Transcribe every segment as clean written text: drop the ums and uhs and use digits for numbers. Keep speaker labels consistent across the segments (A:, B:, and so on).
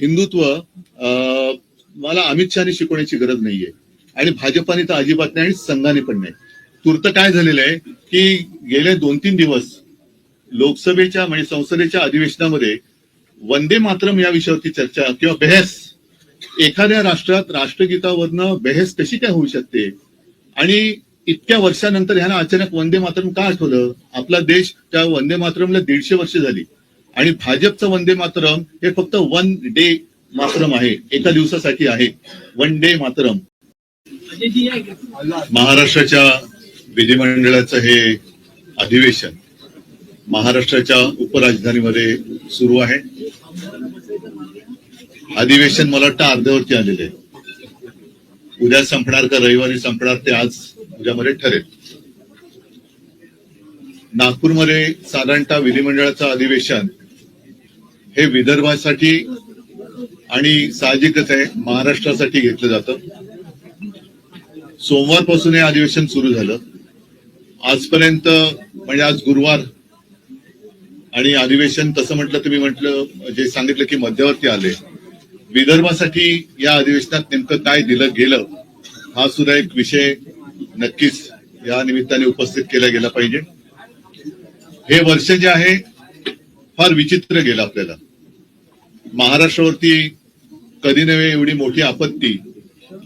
A: हिंदुत्व मला अमित शहानी शिकवण्याची गरज नाहीये आणि भाजपाने तर अजिबात नाही आणि संघाने पण नाही. तूर्त काय झालेलं आहे की गेले 2-3 दिवस लोकसभेच्या म्हणजे संसदेच्या अधिवेशनामध्ये वंदे मातरम या विषयावरती चर्चा किंवा बहस, एखाद्या राष्ट्रात राष्ट्रगीतावरनं बहस कशी काय होऊ शकते आणि इतक्या वर्षानंतर ह्यांना अचानक वंदे मातरम का आठवलं? आपला देश त्या वंदे मातरमला 150 वर्ष झाली आणि भाजपचं वंदे मातरम हे फक्त 1 डे मातरम आहे, एका दिवसासाठी आहे. 1 डे मातरम. महाराष्ट्राच्या विधिमंडळाचं हे अधिवेशन महाराष्ट्राच्या उपराजधानीमध्ये सुरू आहे. अधिवेशन मला वाटतं अर्ध्यावरती आलेले आहे. उद्या संपणार का रविवारी संपणार ते आज उद्यामध्ये ठरेल. नागपूरमध्ये साधारणतः विधिमंडळाचं अधिवेशन हे विदर्भासाठी आणि साहजिकच आहे महाराष्ट्रासाठी घेतलं जातं. सोमवारपासून हे अधिवेशन सुरू झालं. आजपर्यंत म्हणजे आज गुरुवार आणि अधिवेशन तसं म्हटलं तुम्ही म्हटलं जे सांगितलं की मध्यवर्ती आले. विदर्भासाठी या अधिवेशनात नेमकं काय दिलं गेलं हा सुद्धा एक विषय नक्कीच या निमित्ताने उपस्थित केला गेला पाहिजे. हे वर्ष जे आहे फार विचित्र गेलं आपल्याला. महाराष्ट्रावरती कधी नव्हे एवढी मोठी आपत्ती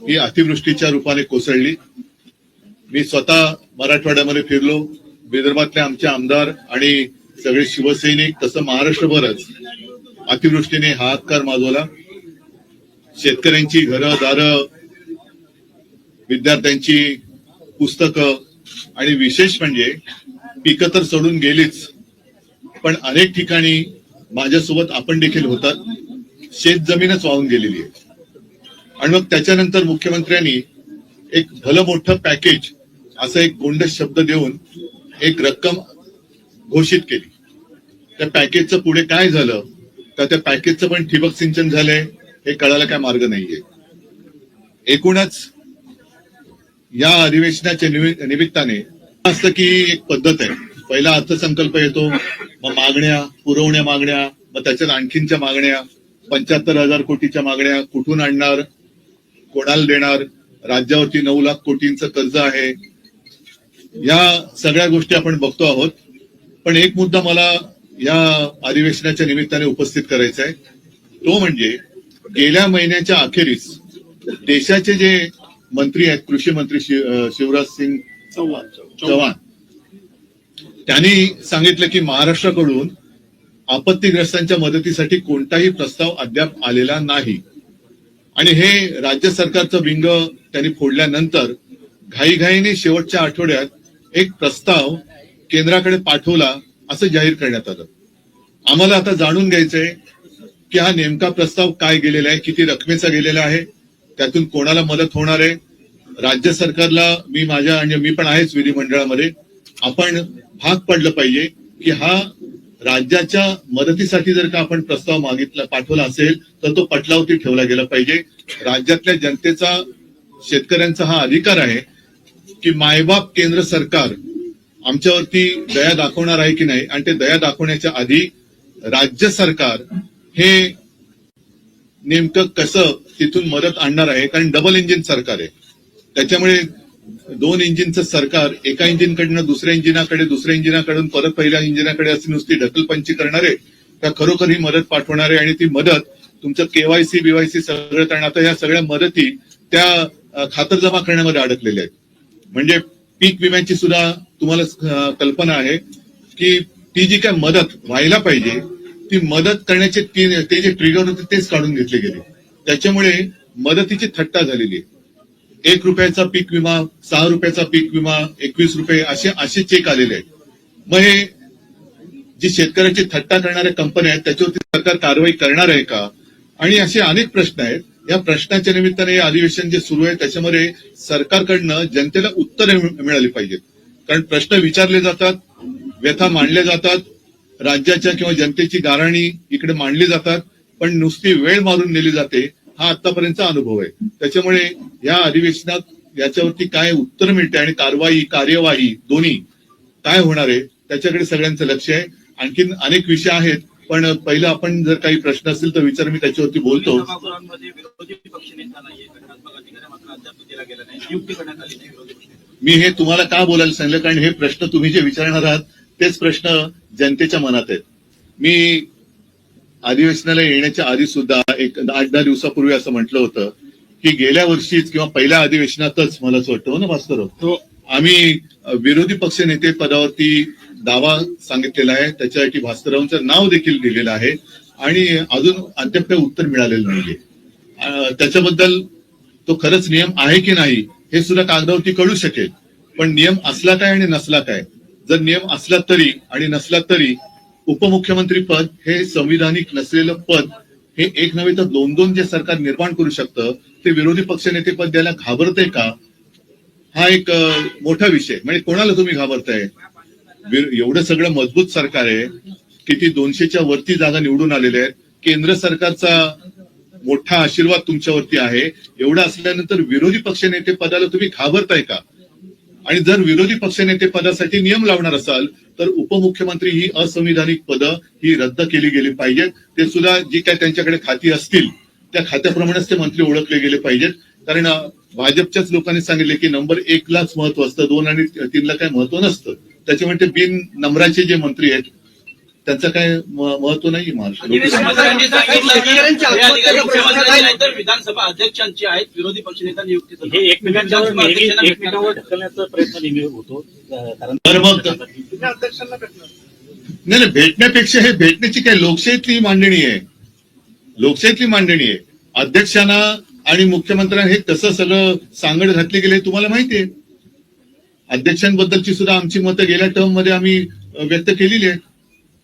A: ही अतिवृष्टीच्या रूपाने कोसळली. मी स्वतः मराठवाड्यामध्ये फिरलो. विदर्भातले आमचे आमदार आणि सगळे शिवसैनिक तसं महाराष्ट्रभरच अतिवृष्टीने हाहाकार माजवला. शेतकऱ्यांची घरं दारं, विद्यार्थ्यांची पुस्तकं आणि विशेष म्हणजे पिकं तर सोडून गेलीच, पण अनेक ठिकाणी माझ्यासोबत आपण देखील होतात, शेत जमीनच वाहून गेलेली आहे. आणि मग त्याच्यानंतर मुख्यमंत्र्यांनी एक भलं मोठं पॅकेज असं एक गोंडस शब्द देऊन एक रक्कम घोषित केली. त्या पॅकेजचं पुढे काय झालं तर त्या पॅकेजचं पण ठिबक सिंचन झालंय हे कळायला काय मार्ग नाहीये. एकूणच या अधिवेशनाच्या निमित्ताने असतं की एक पद्धत आहे. पहिला अर्थसंकल्प येतो, मग मागण्या, पुरवण्या मागण्या, मग त्याच्यात आणखीनच्या मागण्या, 75,000 कोटीच्या मागण्या कुठून आणणार, कोणाला देणार, राज्यावरती 9 लाख कोटींचं कर्ज आहे. या सगळ्या गोष्टी आपण बघतो आहोत. पण एक मुद्दा मला या अधिवेशनाच्या निमित्ताने उपस्थित करायचा आहे. तो म्हणजे गेल्या महिन्याच्या अखेरीस देशाचे जे मंत्री आहेत, कृषी मंत्री शिवराज सिंग चौहान, त्यांनी सांगितलं की महाराष्ट्राकडून आपत्तीग्रस्तांच्या मदतीसाठी कोणताही प्रस्ताव अद्याप आलेला नाही. आणि हे राज्य सरकारचं बिंग त्यांनी फोडल्यानंतर घाईघाईने शेवटच्या आठवड्यात एक प्रस्ताव केंद्राकडे पाठवला असं जाहीर करण्यात आलं. आम्हाला आता जाणून घ्यायचंय की हा नेमका प्रस्ताव काय गेलेला आहे, किती रकमेचा गेलेला आहे, त्यातून कोणाला मदत होणार आहे. राज्य सरकारला मी पण आहेच विधिमंडळामध्ये, आपण भाग पडलं पाहिजे की हा राज्याच्या मदतीसाठी जर का आपण प्रस्ताव पाठवला असेल तर तो पटलावरती ठेवला गेला पाहिजे. राज्यातल्या जनतेचा, शेतकऱ्यांचा हा अधिकार आहे की मायबाप केंद्र सरकार आमच्यावरती दया दाखवणार आहे की नाही, आणि ते दया दाखवण्याच्या आधी राज्य सरकार हे नेमकं कसं तिथून मदत आणणार आहे. कारण डबल इंजिन सरकार आहे, त्याच्यामुळे 2 इंजिनचं सरकार एका इंजिनकडनं दुसऱ्या इंजिनाकडे, दुसऱ्या इंजिनाकडून परत पहिल्या इंजिनाकडे अशी नुसती ढकलपंची करणारे का खरोखर ही मदत पाठवणारे. आणि ती मदत तुमचं केवायसी बीवायसी सगळं करणं, आता या सगळ्या मदती त्या खातरजमा करण्यामध्ये अडकलेल्या आहेत. म्हणजे पीक विम्याची सुद्धा तुम्हाला कल्पना आहे की ती जी काय मदत व्हायला पाहिजे ती मदत करण्याचे ते जे ट्रिगर होते तेच काढून घेतले गेले. त्याच्यामुळे मदतीची थट्टा झालेली आहे. 1 रुपयाचा पीक विमा, 6 रुपयाचा पीक विमा, 21 रुपये असे चेक आलेले आहेत. मग हे जी शेतकऱ्याची थट्टा करणाऱ्या कंपन्या आहेत त्याच्यावरती सरकार कारवाई करणार आहे का? आणि असे अनेक प्रश्न आहेत. या प्रश्नाच्या निमित्ताने हे अधिवेशन जे सुरू आहे त्याच्यामध्ये सरकारकडनं जनतेला उत्तरे मिळाली पाहिजेत. कारण प्रश्न विचारले जातात, व्यथा मांडल्या जातात, राज्याच्या किंवा जनतेची गाऱ्हाणी इकडे मांडली जातात, पण नुसती वेळ मारून नेली जाते. हा आतापर्यंतचा अनुभव आहे. त्याच्यामुळे या अधिवेशनात याच्यावरती काय उत्तर मिळते आणि कार्यवाही दोन्ही काय होणार आहे त्याच्याकडे सगळ्यांचं लक्ष आहे. आणखीन अनेक विषय आहेत, पण पहिलं आपण जर काही प्रश्न असतील तर विचार, मी त्याच्यावरती बोलतो.
B: सभागृहांमध्ये विरोधी पक्षनेता नाहीये, घटनात्मक अधिकार मात्र अद्याप दिला गेला नाही, नियुक्ती करण्यात आली नाही विरोधी पक्षनेता.
A: मी हे तुम्हाला का बोलायला सांगितलं, कारण हे प्रश्न तुम्ही जे विचारणार आहात तेच प्रश्न जनतेच्या मनात आहेत. मी अधिवेशनाला येण्याच्या आधी सुद्धा एक 8-10 दिवसापूर्वी असं म्हटलं होतं की गेल्या वर्षीच किंवा पहिल्या अधिवेशनातच, मला असं वाटतं ना भास्करराव, आम्ही विरोधी पक्ष नेते पदावरती दावा सांगितलेला आहे, त्याच्यासाठी भास्कररावांचं नाव देखील दिलेलं आहे आणि अजून अद्याप काही उत्तर मिळालेलं नाहीये. त्याच्याबद्दल तो खरंच नियम आहे की नाही हे सुद्धा कागदावरती कळू शकेल, पण नियम असला काय आणि नसला काय. जर नियम असला तरी आणि नसला तरी उपमुख्यमंत्री पद हे संविधानिक नसलेलं पद, हे एक नव्हे तर 2-2 जे सरकार निर्माण करू शकतं ते विरोधी पक्षनेते पद द्यायला घाबरतंय का, हा एक मोठा विषय. म्हणजे कोणाला तुम्ही घाबरताय? एवढं सगळं मजबूत सरकार आहे, किती 200च्या वरती जागा निवडून आलेल्या आहेत, केंद्र सरकारचा मोठा आशीर्वाद तुमच्यावरती आहे. एवढं असल्यानंतर विरोधी पक्षनेते पदाला तुम्ही घाबरताय का? आणि जर विरोधी पक्षनेते पदासाठी नियम लावणार असाल तर उपमुख्यमंत्री ही असंविधानिक पदं ही रद्द केली गेली पाहिजेत. ते सुद्धा जी काय त्यांच्याकडे खाती असतील त्या खात्याप्रमाणेच ते मंत्री ओळखले गेले पाहिजेत. कारण भाजपच्याच लोकांनी सांगितले की नंबर 1लाच महत्व असतं, 2 आणि 3ला काही महत्व नसतं. त्याच्यामुळे ते बिन नंबराचे जे मंत्री आहेत त्यांचं काय महत्व नाही
B: विधानसभा अध्यक्षांची आहेत विरोधी पक्षनेता नियुक्ती,
C: हे एकमेकांवर ढकलण्याचा प्रयत्न नेहमी होतो. कारण
A: मग नाही, भेटण्यापेक्षा हे भेटण्याची काय लोकशाहीतली मांडणी आहे, लोकशाहीतली मांडणी आहे. अध्यक्षांना आणि मुख्यमंत्र्यांना हे कसं सगळं सांगड घातली गेले तुम्हाला माहिती आहे. अध्यक्षांबद्दलची सुद्धा आमची मतं गेल्या टर्म मध्ये आम्ही व्यक्त केलेली आहेत.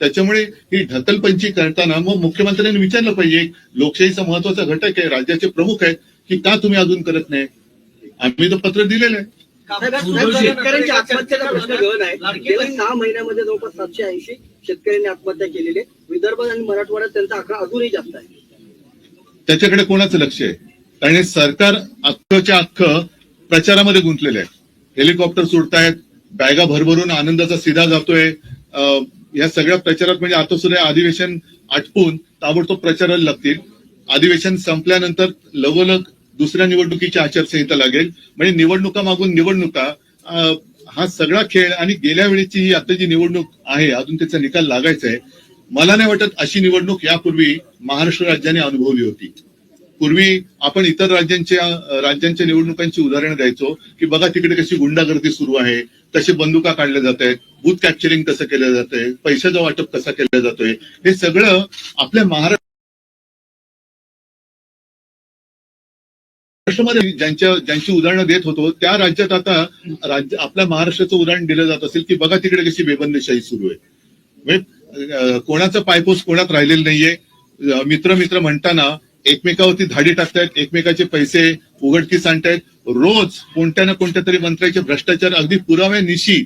A: त्याच्यामुळे ही ढकलपंची करताना मग मुख्यमंत्र्यांनी विचारलं पाहिजे, लोकशाहीचा महत्वाचा घटक आहे, राज्याचे प्रमुख आहेत, की का तुम्ही अजून करत नाही? आम्ही तर पत्र दिलेलं आहे.
D: शेतकऱ्यांच्या आत्महत्येचा प्रश्न गहन आहे. गेल्या 6 महिन्यामध्ये जवळपास 780 शेतकऱ्यांनी आत्महत्या केलेली आहे. विदर्भ आणि मराठवाड्यात त्यांचा आकडा अजूनही जास्त आहे.
A: त्याच्याकडे कोणाचं लक्ष आहे? कारण हे सरकार अख्खच्या अख्खं प्रचारामध्ये गुंतलेलं आहे. हेलिकॉप्टर सुटतायत, बॅगा भरभरून आनंदाचा सीधा जातोय. या सगळ्या प्रचारात म्हणजे आता सुद्धा अधिवेशन आटपून ताबडतोब प्रचाराला लागतील. अधिवेशन संपल्यानंतर लगोलग दुसऱ्या निवडणुकीची आचारसंहिता लागेल. म्हणजे निवडणुका मागून निवडणुका, हा सगळा खेळ. आणि गेल्या वेळेची ही आता जी निवडणूक आहे अजून त्याचा निकाल लागायचा आहे. मला नाही वाटत अशी निवडणूक यापूर्वी महाराष्ट्र राज्याने अनुभवली होती. पूर्वी आपण इतर राज्यांच्या निवडणुकांची उदाहरणं द्यायचो की बघा तिकडे कशी गुंडागर्दी सुरू आहे, कशी बंदुका काढल्या जात आहेत, बूथ कॅप्चरिंग कसं केलं जात आहे, पैशाचं वाटप कसं केलं जातोय. हे सगळं आपल्या महाराष्ट्रामध्ये ज्यांची उदाहरणं देत होतो त्या राज्यात आता आपल्या महाराष्ट्राचं उदाहरण दिलं जात असेल की बघा तिकडे कशी बेबंदीशाही सुरू आहे. म्हणजे कोणाचं पायपोस कोणात राहिलेलं नाहीये. मित्र म्हणताना एकमेकावरती धाडी टाकतायत, एकमेकाचे पैसे उघडकीस आणतायत. रोज कोणत्या ना कोणत्या तरी मंत्र्याचे भ्रष्टाचार अगदी पुराव्यानिशी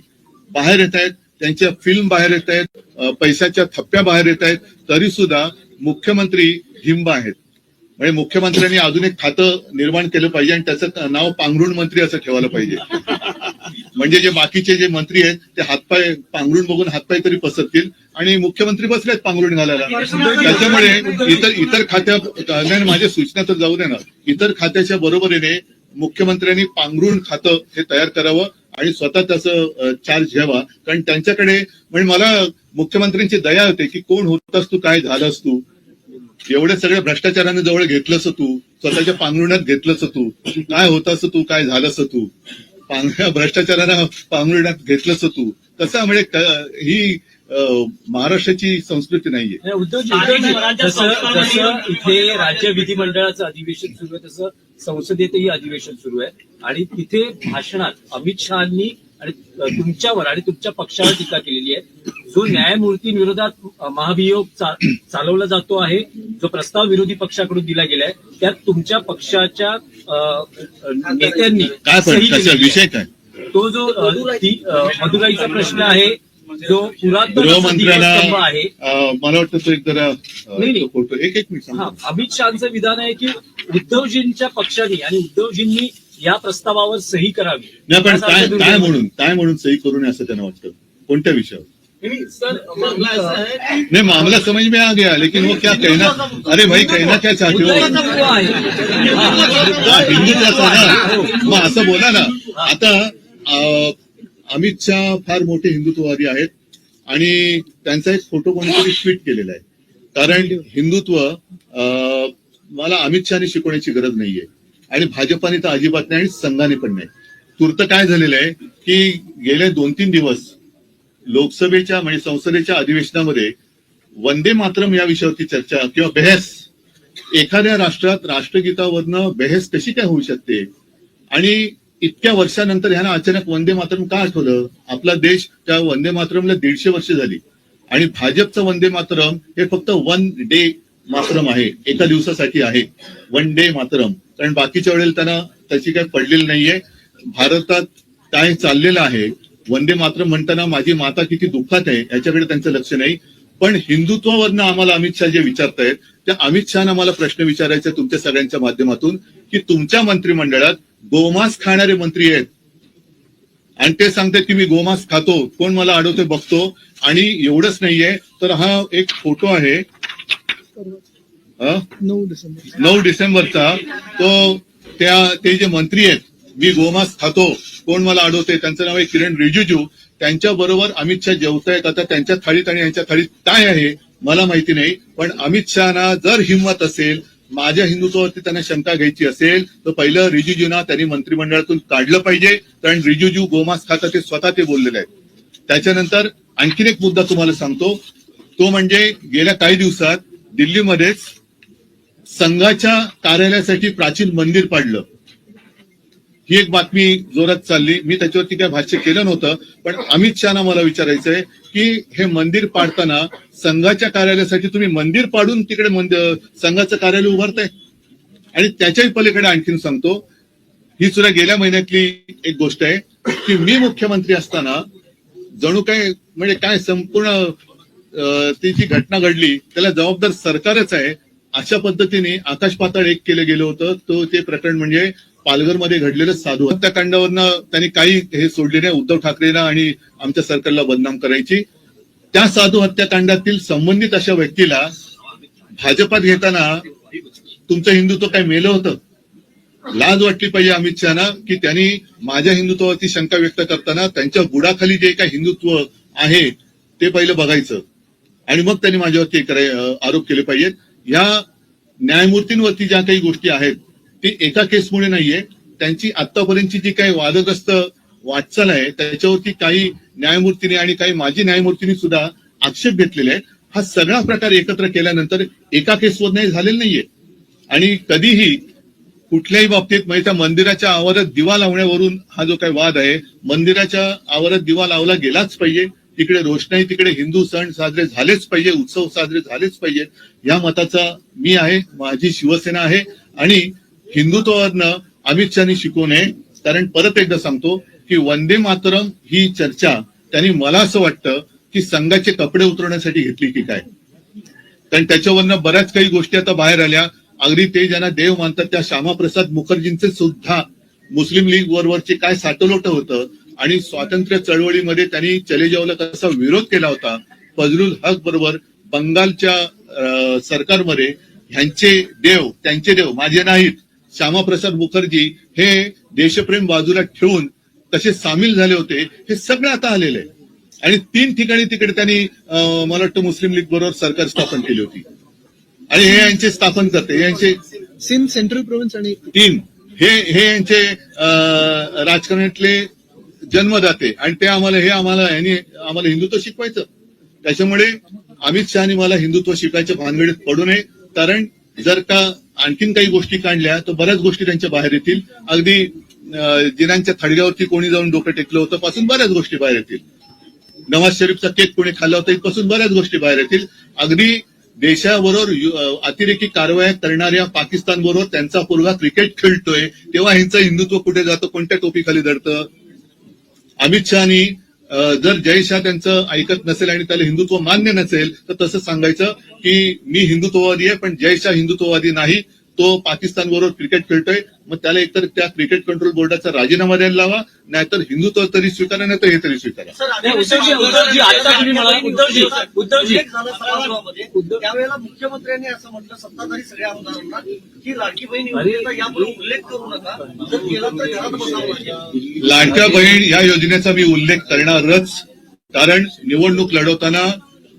A: बाहेर येत आहेत, त्यांच्या फिल्म बाहेर येत आहेत, पैशाच्या थप्प्या बाहेर येत आहेत. तरी सुद्धा मुख्यमंत्री हिंब आहेत. म्हणजे मुख्यमंत्र्यांनी अजून एक खातं निर्माण केलं पाहिजे आणि त्याचं नाव पांघरुण मंत्री असं ठेवायला पाहिजे. म्हणजे जे बाकीचे जे मंत्री आहेत ते हातपाय पांघरुण बघून हातपाय तरी पसरतील आणि मुख्यमंत्री बसलेत पांघरुण घालायला. त्याच्यामुळे इतर खात्या, माझ्या सूचना तर जाऊ दे ना, इतर खात्याच्या बरोबरीने मुख्यमंत्र्यांनी पांघरुण खातं हे तयार करावं आणि स्वतः त्याचं चार्ज घ्यावा. कारण त्यांच्याकडे म्हणजे मला मुख्यमंत्र्यांची दया होते की कोण होतास तू, काय झालास तू, एवढ्या सगळ्या भ्रष्टाचाराने जवळ घेतलंस तू, स्वतःच्या पांघरुणात घेतलंस तू, काय होतास तू, काय झालंस तू, भ्रष्टाचारानं पांघरुणात घेतलंस तू. तसं म्हणजे ही महाराष्ट्राची संस्कृती नाहीये.
C: जसं इथे राज्य विधिमंडळाचं अधिवेशन सुरू आहे तसं संसदेतही अधिवेशन सुरू आहे आणि तिथे भाषणात अमित शहानी आणि तुमच्यावर आणि तुमच्या पक्षावर टीका केलेली आहे. जो न्यायमूर्तींविरोधात महाभियोग चालवला जातो आहे, जो प्रस्ताव विरोधी पक्षाकडून दिला गेलाय, त्यात तुमच्या पक्षाच्या नेत्यांनी
A: विषय काय,
C: तो जो मदुराईचा प्रश्न आहे, जो
A: गृहमंत्र्यांना आहे, मला वाटतं तो एक जरा एक मिनिट.
C: अमित शहाचं विधान आहे की उद्धवजींच्या पक्षाने आणि उद्धवजींनी या प्रस्तावावर सही करावी.
A: नाही, पण काय म्हणून सही करू नये असं त्यांना वाटतं? कोणत्या विषयावर?
B: नहीं सर, मामला ऐसा है कि
A: नहीं, मामला समझ में आ गया, लेकिन वो क्या कहना, अरे भाई कहना क्या चाहते हो?
C: हिंदुत्व आहे.
A: मुद्दा हिंदुत्वाचा ना, मग असं बोला ना. आता अमित शहा फार मोठे हिंदुत्ववादी आहेत आणि त्यांचा एक फोटो कोणीतरी ट्विट केलेला आहे. कारण हिंदुत्व मला अमित शहाने शिकवण्याची गरज नाहीये आणि भाजपाने तर अजिबात नाही आणि संघाने पण नाही. तूर्त काय झालेलं आहे की गेले 2-3 दिवस लोकसभेच्या म्हणजे संसदेच्या अधिवेशनामध्ये वंदे मातरम या विषयावरती चर्चा किंवा बहस, एखाद्या राष्ट्रात राष्ट्रगीतावरनं बहस कशी काय होऊ शकते आणि इतक्या वर्षानंतर ह्यांना अचानक वंदे मातरम का आठवलं? आपला देश त्या वंदे मातरमला 150 वर्ष झाली आणि भाजपचं वंदे मातरम हे फक्त 1 डे मातरम आहे, एका दिवसासाठी आहे 1 डे मातरम. कारण बाकीच्या वेळेला त्यांना त्याची काही पडलेली नाहीये. भारतात काय चाललेलं आहे, वंदे मातरम म्हणताना माझी माता किती दुःखात आहे याच्याकडे त्यांचं लक्ष नाही. पण हिंदुत्वावरनं आम्हाला अमित शहा जे विचारतायत त्या अमित शहाना मला प्रश्न विचारायचा तुमच्या सगळ्यांच्या माध्यमातून की तुमच्या मंत्रिमंडळात गोमांस खाणारे मंत्री आहेत आणि ते सांगतात की मी गोमांस खातो, कोण मला अडवते बघतो. आणि एवढंच नाहीये तर हा एक फोटो आहे 9 डिसेंबरचा, तो ते जे मंत्री आहेत मी गोमांस खातो, कोण मला अडवते, त्यांचं नाव आहे किरण रिजिजू. त्यांच्या बरोबर अमित शहा जेवतायत. आता त्यांच्या थाळीत आणि यांच्या थाळीत काय आहे मला माहिती नाही. पण अमित शहाना जर हिंमत असेल, माझ्या हिंदुत्वावरती त्यांना शंका घ्यायची असेल तर पहिलं रिजिजूंना त्यांनी मंत्रिमंडळातून काढलं पाहिजे. कारण रिजिजू गोमांस खातात ते स्वतः ते बोललेले आहेत. त्याच्यानंतर आणखीन एक मुद्दा तुम्हाला सांगतो, तो म्हणजे गेल्या काही दिवसात दिल्लीमध्येच संघाच्या कार्यालयासाठी प्राचीन मंदिर पाडलं. ही एक बातमी जोरात चालली. मी त्याच्यावरती काय भाष्य केलं नव्हतं, पण अमित शहाना मला विचारायचंय की हे मंदिर पाडताना संघाच्या कार्यालयासाठी तुम्ही मंदिर पाडून तिकडे संघाचं कार्यालय उभारताय. आणि त्याच्याही पलीकडे आणखीन सांगतो, ही सुद्धा गेल्या महिन्यातली एक गोष्ट आहे की मी मुख्यमंत्री असताना जणू काय म्हणजे काय संपूर्ण ती जी घटना घडली त्याला जबाबदार सरकारच आहे अशा पद्धतीने आकाश पाताळ एक केलं गेलं होतं. तो ते प्रकरण म्हणजे पालघरमध्ये घडलेलं साधू हत्याकांडावरनं त्यांनी काही हे सोडले नाही उद्धव ठाकरेंना आणि आमच्या सरकारला बदनाम करायची. त्या साधू हत्याकांडातील संबंधित अशा व्यक्तीला भाजपात घेताना तुमचं हिंदुत्व काय मेलं होतं? लाज वाटली पाहिजे अमित शहाना की त्यांनी माझ्या हिंदुत्वावरती शंका व्यक्त करताना त्यांच्या बुडाखाली जे काही हिंदुत्व आहे ते पहिलं बघायचं आणि मग त्यांनी माझ्यावरती आरोप केले पाहिजेत. या न्यायमूर्तींवरती ज्या काही गोष्टी आहेत ती एका केसमुळे नाहीये. त्यांची आतापर्यंतची जी काही वादग्रस्त वाटचाल आहे त्याच्यावरती काही न्यायमूर्तीने आणि काही माजी न्यायमूर्तींनी सुद्धा आक्षेप घेतलेले आहेत. हा सगळा प्रकार एकत्र केल्यानंतर एका केसवर नाही झालेला नाहीये. आणि कधीही कुठल्याही बाबतीत म्हणजे त्या मंदिराच्या आवारात दिवा लावण्यावरून हा जो काही वाद आहे, मंदिराच्या आवारात दिवा लावला गेलाच पाहिजे, तिकडे रोषणाई, तिकडे हिंदू सण साजरे झालेच पाहिजे, उत्सव साजरे झालेच पाहिजेत या मताचा मी आहे, माझी शिवसेना आहे. आणि हिंदुत्वावरनं अमित शहानी शिकवू नये. कारण परत एकदा सांगतो की वंदे मातरम ही चर्चा त्यांनी मला असं वाटतं की संघाचे कपडे उतरवण्यासाठी घेतली की काय. कारण त्याच्यावरनं बऱ्याच काही गोष्टी आता बाहेर आल्या. अगदी ते ज्यांना देव मानतात त्या श्यामाप्रसाद मुखर्जींचे सुद्धा मुस्लिम लीग वरवरचे काय साटलोट होतं आणि स्वातंत्र्य चळवळीमध्ये त्यांनी चले जावला कसा विरोध केला होता. फजलुल हक बरोबर बंगालच्या सरकारमध्ये ह्यांचे देव, त्यांचे देव माझे नाहीत, श्यामाप्रसाद मुखर्जी हे देशप्रेम बाजूला ठेवून तसे सामील झाले होते. हे सगळं आता आलेलं आहे. आणि 3 ठिकाणी तिकडे त्यांनी मला वाटतं मुस्लिम लीग बरोबर सरकार स्थापन केली होती. आणि हे यांचे स्थापन करते, यांचे
E: सिंध सेंट्रल प्रोव्हिन्स आणि
A: 3 हे यांचे राजकारणातले जन्मदाते आणि ते आम्हाला हिंदुत्व शिकवायचं. त्याच्यामुळे अमित शहानी मला हिंदुत्व शिकायच्या भानगडीत पडू नये. कारण जर का आणखीन काही गोष्टी काढल्या तर बऱ्याच गोष्टी त्यांच्या बाहेर येतील. अगदी जिनांच्या थडग्यावरती कोणी जाऊन डोकं टेकलं होतं पासून बऱ्याच गोष्टी बाहेर येतील. नवाज शरीफचा केक कोणी खाल्ला होता इथपासून बऱ्याच गोष्टी बाहेर येतील. अगदी देशाबरोबर अतिरेकी कारवाया करणाऱ्या पाकिस्तान बरोबर त्यांचा पोरगा क्रिकेट खेळतोय तेव्हा ह्यांचं हिंदुत्व कुठे जातं, कोणत्या टोपीखाली दडतं. अमित शहानी जर जय शाह त्यांचं ऐकत नसेल आणि त्याला हिंदुत्व मान्य नसेल तर तसं सांगायचं की मी हिंदुत्ववादी आहे पण जय शाह हिंदुत्ववादी नाही, तो पाकिस्तान बरोबर क्रिकेट खेळतोय. मग त्याला एकतर त्या क्रिकेट कंट्रोल बोर्डाचा राजीनामा द्यायला लावा, नाहीतर हिंदुत्व तरी स्वीकारा, नाही तर हे तरी स्वीकारा.
C: नाही, उद्धवजी आता तुम्ही म्हणाला उद्धवजी
D: उल्लेख झाला सभागृहामध्ये. त्यावेळेला मुख्यमंत्र्यांनी असं म्हटलं सत्ताधारी सगळ्या आमदारांना की लाडकी बहीण योजनेचा यापुढे उल्लेख करू नका, जर केला तर घरात बसावं लागेल.
A: लाडक्या बहीण या योजनेचा मी उल्लेख करणारच, कारण निवडणूक लढवताना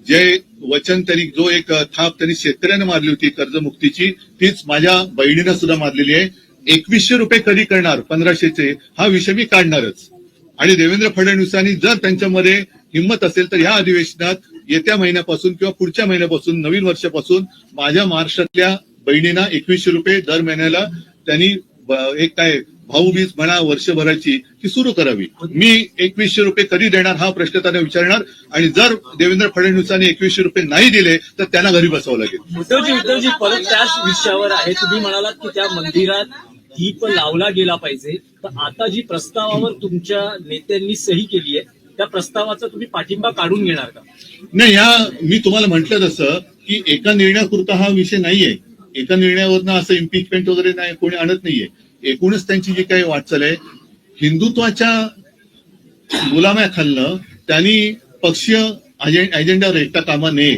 A: जे वचन त्यांनी, जो एक थाप त्यांनी शेतकऱ्यांना मारली होती कर्जमुक्तीची, तीच माझ्या बहिणीनं सुद्धा मारलेली आहे. 2100 रुपये कधी करणार 1500चे, हा विषय मी काढणारच. आणि देवेंद्र फडणवीसांनी जर त्यांच्यामध्ये हिंमत असेल तर या अधिवेशनात येत्या महिन्यापासून किंवा पुढच्या महिन्यापासून, नवीन वर्षापासून माझ्या महाराष्ट्रातल्या बहिणींना 2100 रुपये दर महिन्याला त्यांनी एक काय भाऊबीज म्हणा वर्षभराची ती सुरू करावी. मी 2100 रुपये कधी देणार हा प्रश्न त्यांना विचारणार, आणि जर देवेंद्र फडणवीसांनी 2100 रुपये नाही दिले तर त्यांना घरी बसावं लागेल.
C: उद्धवजी परत त्याच विषयावर आहे. तुम्ही म्हणालात की त्या मंदिरात दीप लावला गेला पाहिजे, तर आता जी प्रस्तावावर तुमच्या नेत्यांनी सही केली आहे त्या प्रस्तावाचा तुम्ही पाठिंबा काढून घेणार का?
A: नाही, मी तुम्हाला म्हटलं तसं की एका निर्णयापुरता हा विषय नाहीये. एका निर्णयावरनं असं इम्पिचमेंट वगैरे नाही कोणी आणत नाहीये. एकूणच त्यांची जी काही वाटचाल आहे हिंदुत्वाच्या गुलाम्याखालनं त्यांनी पक्षीय अजेंडावर एकटा कामा नये.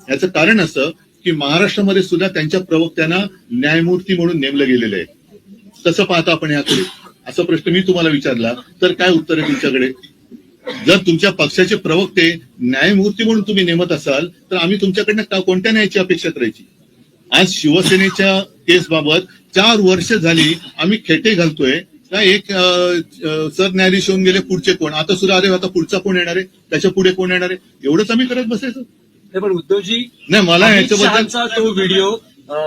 A: याचं कारण असं की महाराष्ट्रामध्ये सुद्धा त्यांच्या प्रवक्त्यांना न्यायमूर्ती म्हणून नेमलं गेलेलं आहे. कसं पाहता आपण याकडे, असा प्रश्न मी तुम्हाला विचारला तर काय उत्तर आहे तुमच्याकडे? जर तुमच्या पक्षाचे प्रवक्ते न्यायमूर्ती म्हणून तुम्ही नेमत असाल तर आम्ही तुमच्याकडनं कोणत्या न्यायाची अपेक्षा करायची? आज शिवसेनेच्या केसबाबत 4 वर्ष झाली आम्ही खेटे घालतोय. काय एक सरन्यायाधीश होऊन गेले, पुढचे कोण? आता सुद्धा अरे आता पुढचा कोण येणार आहे, त्याच्या पुढे कोण येणार आहे, एवढंच आम्ही करत बसायचं?
C: पण उद्धवजी
A: नाही, मला
C: अमित
A: याच्याबद्दल
C: शहाचा तो व्हिडिओ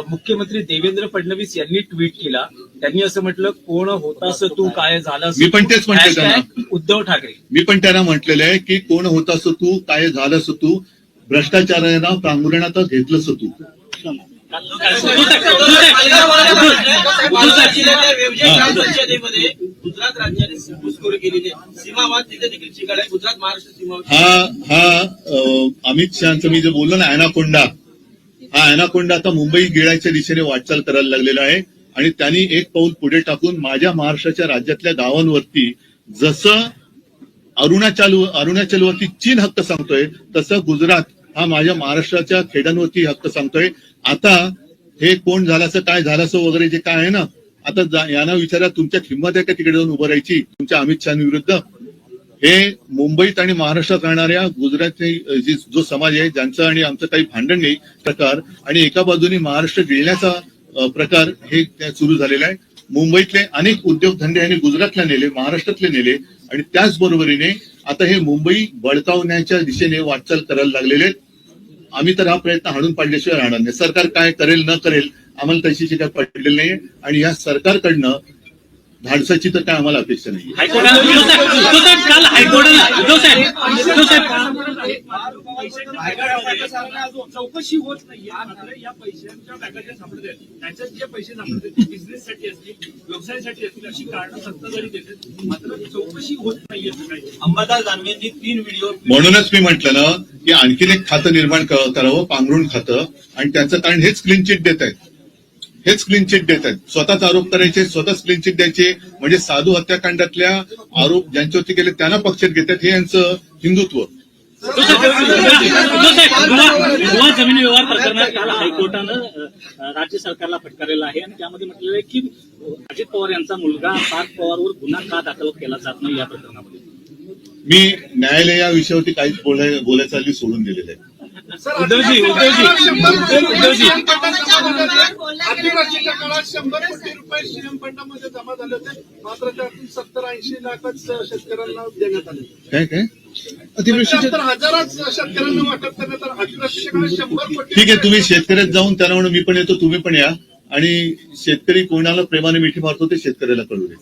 C: मुख्यमंत्री देवेंद्र फडणवीस यांनी ट्विट केला. त्यांनी असं म्हटलं, कोण होतास तू, काय झालास?
A: मी पण तेच म्हटलं त्यांना.
C: उद्धव ठाकरे.
A: मी पण त्यांना म्हटलेलं आहे की कोण होतास तू, काय झालंस तू, भ्रष्टाचारांना पांघरुणात घेतलंस तू.
B: पंचायतीमध्ये गुजरात राज्याने घुसखोरी केलेली आहे. सीमावाद तिथे देखील चिघाड आहे. गुजरात महाराष्ट्र सीमावाद.
A: हा अमित शहाचं मी जे बोललो ना अॅनाकोंडा, हा अॅनाकोंडा आता मुंबई गिळायच्या दिशेने वाटचाल करायला लागलेला आहे. आणि त्यांनी एक पाऊल पुढे टाकून माझ्या महाराष्ट्राच्या राज्यातल्या गावांवरती जसं अरुणाचलवरती चीन हक्क सांगतोय तसं गुजरात हा माझ्या महाराष्ट्राच्या खेड्यांवरती हक्क सांगतोय. आता हे कोण झालाचं काय झालाचं वगैरे जे काय आहे ना, आता यांना विचारा तुमच्या किंमत आहे का तिकडे जाऊन उभं राहायची तुमच्या अमित शहाविरुद्ध? हे मुंबईत आणि महाराष्ट्रात राहणाऱ्या गुजरातचे जो समाज आहे ज्यांचं आणि आमचं काही भांडण नाही प्रकार, आणि एका बाजूने महाराष्ट्र गिळण्याचा प्रकार हे सुरू झालेला आहे. मुंबईतले अनेक उद्योगधंदे यांनी गुजरातला नेले, महाराष्ट्रातले नेले, आणि त्याचबरोबरीने आता हे मुंबई बळकावण्याच्या दिशेने वाटचाल करायला लागलेले आहेत. आम्ही तर हा प्रयत्न हाणून पाडल्याशिवाय राहणार नाही. सरकार काय करेल न करेल आम्हाला तशी काय पडलेली नाहीये, आणि या सरकारकडनं धाडसाची तर काय आम्हाला अपेक्षा नाही.
B: चौकशी होत नाहीये. या पैशांच्या बॅगाच्या सापडत आहेत, त्यांच्यात जे पैसे सापडत आहेत ते बिझनेससाठी असतील, व्यवसायासाठी असतील अशी कारणं सत्ताधारी देतात, मात्र चौकशी होत नाहीये. अंबादास दानवेंनी 3 व्हिडिओ.
A: म्हणूनच मी म्हटलं ना की आणखीन एक खातं निर्माण करावं, पांघरुण खातं, आणि त्याचं कारण हेच क्लीन चिट देत आहेत. हेच क्लीन चिट देत आहेत. स्वतःच आरोप करायचे, स्वतःच क्लीन चिट द्यायचे, म्हणजे साधू हत्याकांडातल्या आरोप ज्यांच्यावरती केले त्यांना पक्षात घेतात. हे यांचं हिंदुत्व.
F: गोवा जमीन व्यवहार प्रकरणात काल हायकोर्टानं राज्य सरकारला फटकारलेलं आहे, आणि त्यामध्ये म्हटलेलं आहे की अजित पवार यांचा मुलगा पार्थ पवारवर गुन्हा का दाखल केला जात नाही या प्रकरणामध्ये.
A: मी न्यायालय या विषयावरती काहीच बोलायचं हल्ली सोडून दिलेलं आहे.
C: उद्धवजी
E: आदिवासीच्या काळात 100 कोटी रुपये सीएम फंडामध्ये जमा झाले होते, मात्र त्यातून 70-80 लाखच शेतकऱ्यांना देण्यात आले.
A: काय
E: अतिवृष्टीच्या हजारच शेतकऱ्यांना वाटप करण्यात आलं. अतिवृष्टीच्या काळात 100 कोटी.
A: ठीक आहे, तुम्ही शेतकऱ्यात जाऊन त्यांना म्हणून मी पण येतो, तुम्ही पण या, आणि शेतकरी कोणाला प्रेमाने मिठी मारतो ते शेतकऱ्याला कळू दे.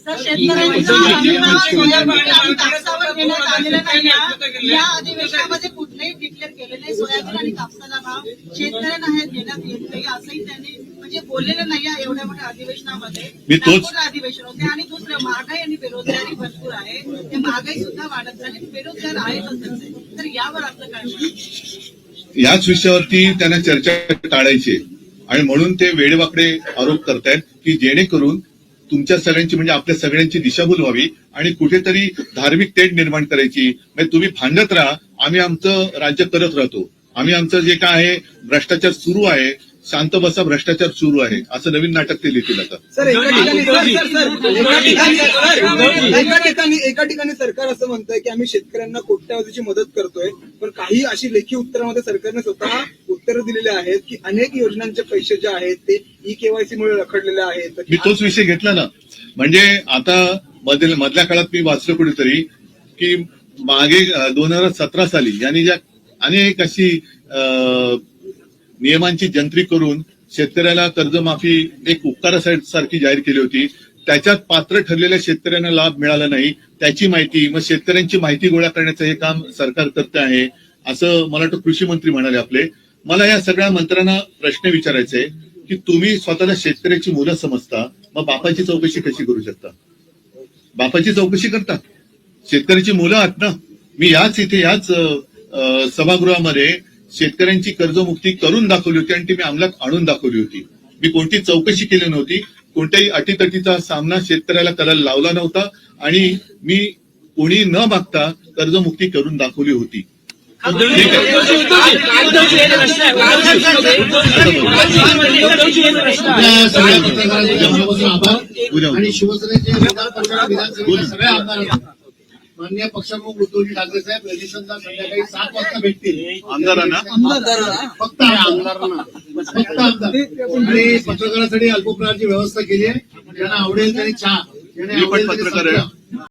G: या अधिवेशनामध्ये कुठलंही डिक्लेअर केलं नाही सोयाबीन आणि कापसाला भाव शेतकऱ्यांना हे देण्यात येत नाही असंही त्यांनी म्हणजे बोललेलं नाही. एवढ्या मोठ्या अधिवेशनामध्ये
A: मी तोच
G: अधिवेशन होते. आणि दुसरं महागाई आणि बेरोजगारी भरपूर आहे, ते महागाई सुद्धा वाढत झाली, बेरोजगार आहेतच. तर यावर आपलं काय?
A: याच विषयावरती त्यांना चर्चा टाळायची आणि म्हणून ते वेडेवाकडे आरोप करतायत की जेणेकरून तुमच्या सगळ्यांची म्हणजे आपल्या सगळ्यांची दिशाभूल व्हावी आणि कुठेतरी धार्मिक तेढ निर्माण करायची. म्हणजे तुम्ही भांडत राहा, आम्ही आमचं राज्य करत राहतो. आम्ही आमचं जे काय आहे भ्रष्टाचार सुरू आहे, शांत बसा भ्रष्टाचार सुरू आहे, असं नवीन नाटक ते लिहितील आता.
H: सर एका ठिकाणी सरकार असं म्हणतंय की आम्ही शेतकऱ्यांना कोट्यावधीची मदत करतोय, पण काही अशी लेखी उत्तरामध्ये सरकारने स्वतः उत्तरं दिलेली आहेत की अनेक योजनांचे पैसे जे आहेत ते ई-केवायसी मुळे रखडलेले आहेत.
A: मी तोच विषय घेतला ना. म्हणजे आता मधल्या काळात मी वाचलं कुठेतरी की मागे 2017 साली यांनी ज्या अनेक अशी नियमांची जंत्री करून शेतकऱ्याला कर्जमाफी एक उपकारासारखी जाहीर केली होती. त्याच्यात पात्र ठरलेल्या शेतकऱ्यांना लाभ मिळाला नाही, त्याची माहिती, मग शेतकऱ्यांची माहिती गोळा करण्याचं हे काम सरकार करते आहे, असं मला वाटतं कृषी मंत्री म्हणाले आपले. मला या सगळ्या मंत्र्यांना प्रश्न विचारायचे की तुम्ही स्वतःला शेतकऱ्याची मुलं समजता, मग बापाची चौकशी कशी करू शकता? बापाची चौकशी करता, शेतकऱ्याची मुलं आहात ना. मी याच सभागृहामध्ये शेतकऱ्यांची कर्जमुक्ती करून दाखवली होती आणि ती मी अंमलात आणून दाखवली होती. मी कोणती चौकशी केली नव्हती, कोणत्याही अटीतटीचा सामना शेतकऱ्याला करायला लावला नव्हता आणि मी कोणी न मागता कर्जमुक्ती करून दाखवली होती.
I: आणि शिवसेनेचे विधानसभेचे सगळ्या आमदारांना माननीय पक्षप्रमुख उद्धवजी ठाकरे साहेब रजिस्ट्रेशनला संध्याकाळी 7 वाजता भेटतील.
A: आमदारांना
I: फक्त आमदारांना फक्त आमदार आणि पत्रकारांसाठी अल्पप्रहारची व्यवस्था केली आहे. ज्यांना आवडेल त्यांनी चहा, ज्यांना
A: मी पण
I: आवडेल त्यांनी
A: पत्रकार आहे.
I: संत्रा.